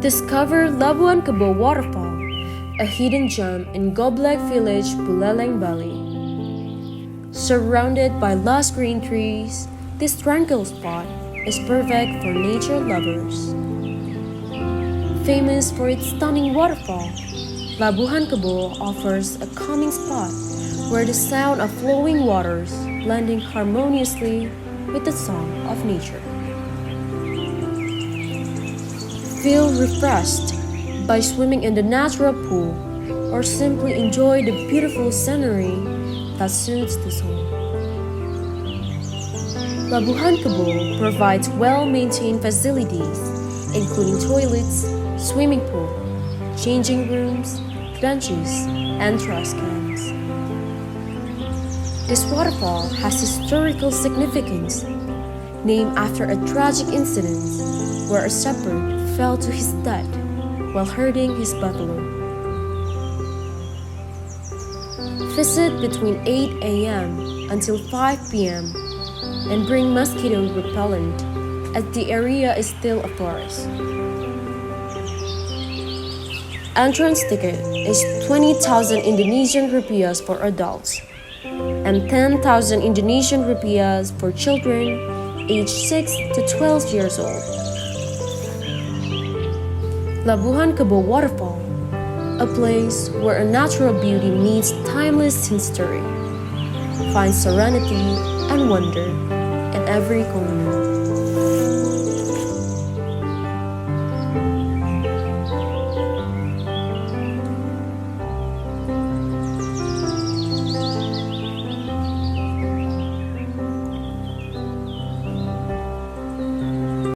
Discover Labuan Kebo Waterfall, a hidden gem in Gobleg village, Buleleng, Bali. Surrounded by lush green trees, this tranquil spot is perfect for nature lovers. Famous for its stunning waterfall, Labuhan Kebo offers a calming spot where the sound of flowing waters blending harmoniously with the song of nature. Feel refreshed by swimming in the natural pool or simply enjoy the beautiful scenery that soothes the soul. Labuhan Kebo provides well-maintained facilities including toilets, swimming pool, changing rooms, benches, and trash cans. This waterfall has historical significance, named after a tragic incident where a shepherd fell to his death while herding his buffalo. Visit between 8 a.m. until 5 p.m. and bring mosquito repellent as the area is still a forest. Entrance ticket is 20,000 Indonesian rupiahs for adults and 10,000 Indonesian rupiahs for children aged 6 to 12 years old. Labuhan Kebo Waterfall, a place where a natural beauty meets timeless history. Find serenity and wonder in every corner.